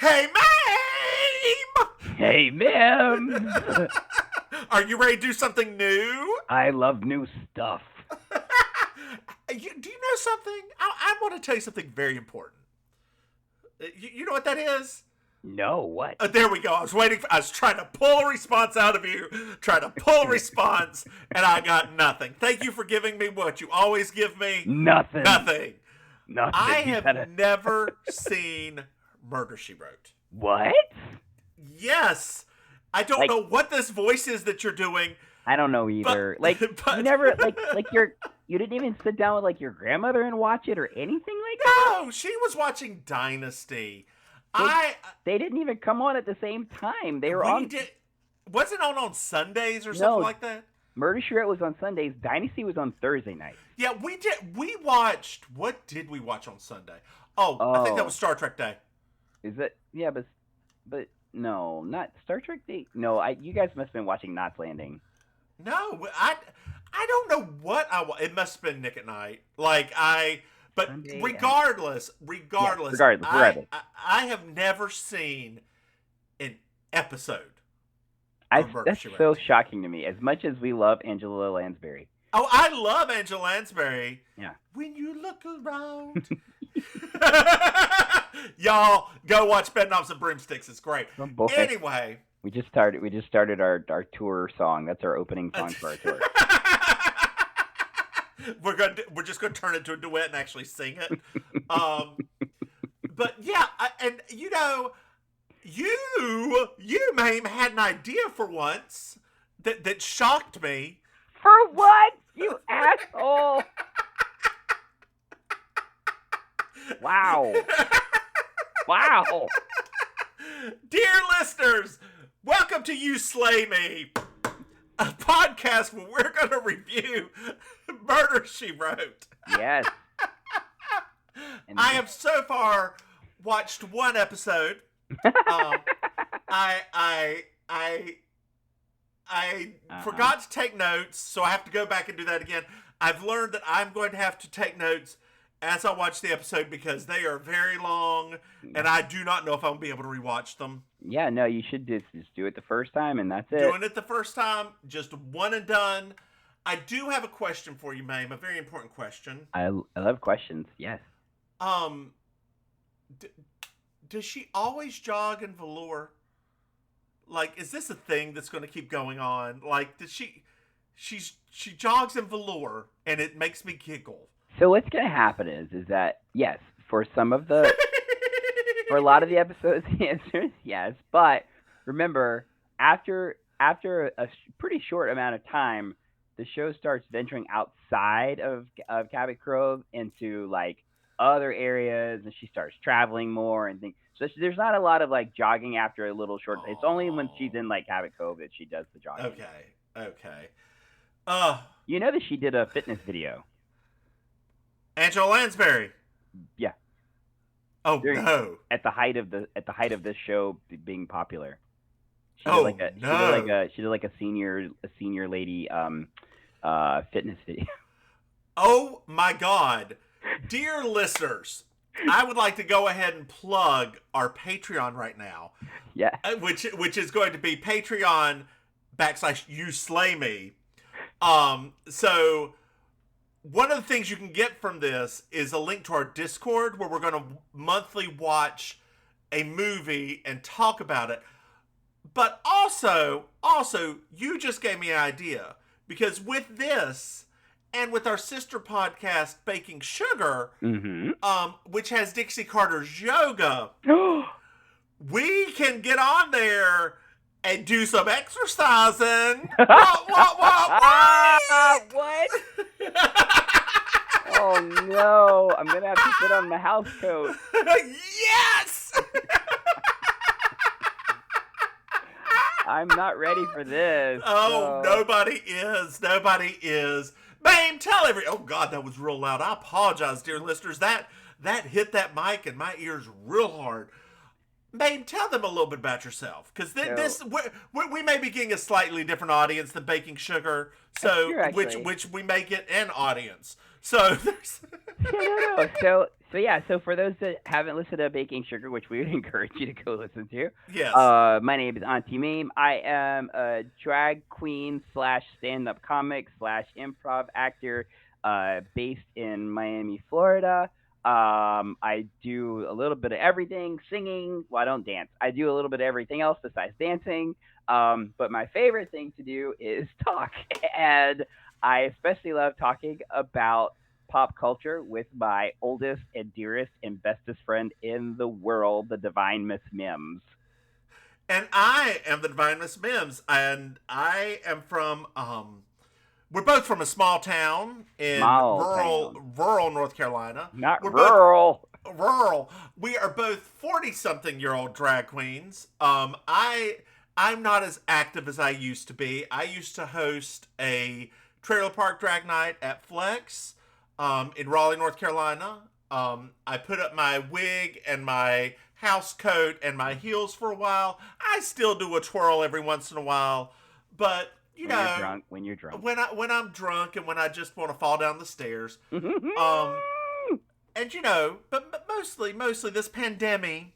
Hey, Maim! Hey, Mims! Are you ready to do something new? I love new stuff. Do you know something? I want to tell you something very important. You know what that is? No, what? There we go. I was trying to pull a response out of you, and I got nothing. Thank you for giving me what you always give me. Nothing. Nothing. Nothing. I have never seen Murder, She Wrote. What? Yes. I don't know what this voice is that you're doing. I don't know either. But, you never, you didn't even sit down with, your grandmother and watch it or anything like that? No, she was watching Dynasty. They didn't even come on at the same time. They were on. Was it on Sundays or something like that? Murder, She Wrote was on Sundays. Dynasty was on Thursday night. Yeah, we did. We watched. What did we watch on Sunday? I think that was Star Trek Day. Is it? Yeah, but no, not Star Trek Day. No, you guys must have been watching Knots Landing. No, I don't know what it must have been Nick at Night. But Sunday, regardless, I have never seen an episode. That's so shocking to me. As much as we love Angela Lansbury. Oh, I love Angela Lansbury. Yeah. When you look around. Y'all, go watch Bedknobs and Broomsticks. It's great. Anyway. We just started our tour song. That's our opening song for our tour. We're just gonna turn it into a duet and actually sing it. But yeah, and you Maim had an idea for once that shocked me. For what? You asshole! Wow. Wow. Dear listeners, welcome to You Slay Me, a podcast where we're going to review Murder, She Wrote. Yes. I have so far watched one episode. I forgot to take notes, so I have to go back and do that again. I've learned that I'm going to have to take notes as I watch the episode because they are very long, and I do not know if I'm going to be able to rewatch them. Yeah, no, you should just do it the first time, and that's it. Doing it the first time, just one and done. I do have a question for you, Maim, a very important question. I love questions, yes. Does she always jog in velour? Is this a thing that's going to keep going on? She jogs in velour, and it makes me giggle. So what's going to happen is that, yes, for a lot of the episodes, the answer is yes. But remember, after a pretty short amount of time, the show starts venturing outside of Cabot Cove into, other areas, and she starts traveling more and things. So there's not a lot of, jogging after a little short. It's only when she's in, Cabot Cove that she does the jogging. Okay. You know that she did a fitness video. Angela Lansbury. Yeah. Oh no! At the height of this show being popular, she did a senior lady fitness video. Oh my God, dear listeners, I would like to go ahead and plug our Patreon right now. Yeah. Which is going to be Patreon.com/You Slay Me. So. One of the things you can get from this is a link to our Discord where we're going to monthly watch a movie and talk about it. But also, you just gave me an idea. Because with this, and with our sister podcast, Baking Sugar, which has Dixie Carter's Yoga, we can get on there and do some exercising. What? Oh no! I'm gonna have to put on my house coat. Yes! I'm not ready for this. Oh, nobody is. Maim, tell oh God, that was real loud. I apologize, dear listeners. That hit that mic in my ears real hard. Maim, tell them a little bit about yourself, because we may be getting a slightly different audience than Baking Sugar, so true, which we may get an audience. So there's no. So for those that haven't listened to Baking Sugar, which we would encourage you to go listen to, Yes. my name is Auntie Maim. I am a drag queen slash stand up comic slash improv actor, based in Miami, Florida. I do a little bit of everything, singing. Well, I don't dance. I do a little bit of everything else besides dancing. But my favorite thing to do is talk, and I especially love talking about pop culture with my oldest and dearest and bestest friend in the world, the divine Miss Mims. And I am the Divine Miss Mims, and I am from we're both from a small town in Small rural town, rural North Carolina. not We're both rural. rural. We are both 40-something-year-old drag queens. I'm not as active as I used to be. I used to host a trailer park drag night at Flex in Raleigh, North Carolina. I put up my wig and my house coat and my heels for a while. I still do a twirl every once in a while, but you When you're know, drunk, when you're drunk. when I'm drunk and when I just want to fall down the stairs. Um, and but mostly this pandemic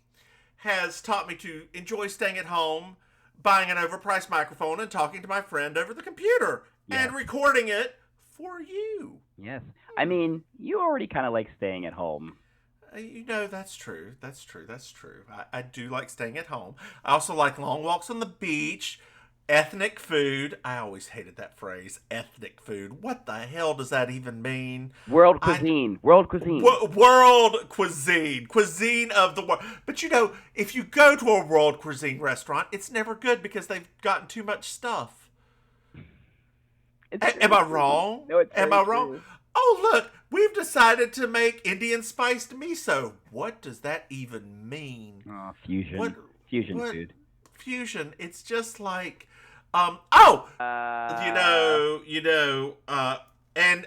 has taught me to enjoy staying at home, buying an overpriced microphone and talking to my friend over the computer Yes. and recording it for you. Yes. I mean, you already kind of like staying at home. That's true. That's true. That's true. I do like staying at home. I also like long walks on the beach, ethnic food. I always hated that phrase, ethnic food. What the hell does that even mean? World I cuisine. World cuisine. world cuisine, cuisine of the world. But if you go to a world cuisine restaurant, it's never good because they've gotten too much stuff. Am I wrong? No, it's Am very I wrong? true. Oh, look, we've decided to make Indian spiced miso. What does that even mean? Oh, fusion. What Fusion what food. fusion? It's just like oh, Uh, and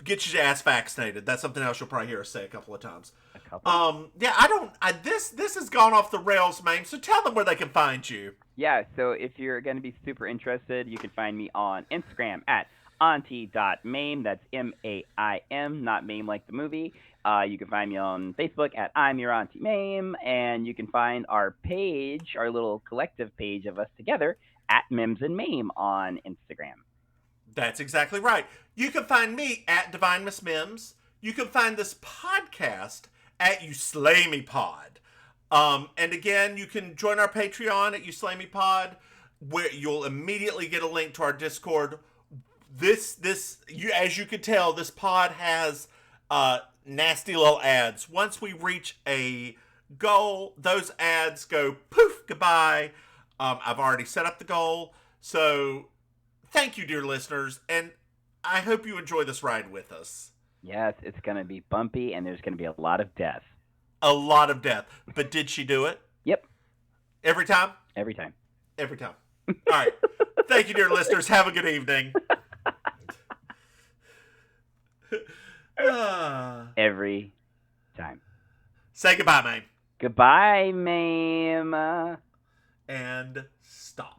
get your ass vaccinated. That's something else you'll probably hear us say a couple of times. a couple. Yeah, I don't. This has gone off the rails, Maim. So tell them where they can find you. Yeah, so if you're going to be super interested, you can find me on Instagram at auntie.maim. That's Maim, not Maim like the movie. You can find me on Facebook at I'm Your Auntie Maim, and you can find our page, our little collective page of us together, at Mims and Maim on Instagram. That's exactly right. You can find me at Divine Miss Mims. You can find this podcast at You Slay Me Pod. And again, you can join our Patreon at You Slay Me Pod, where you'll immediately get a link to our Discord. As you can tell, this pod has nasty little ads. Once we reach a goal, those ads go poof, goodbye. I've already set up the goal, so thank you, dear listeners, and I hope you enjoy this ride with us. Yes, it's going to be bumpy, and there's going to be a lot of death. A lot of death, but did she do it? Yep, Every time? every time. Every time. All right. Thank you, dear listeners. Have a good evening. Every time. Say goodbye, Maim. Goodbye, Maim. And stop.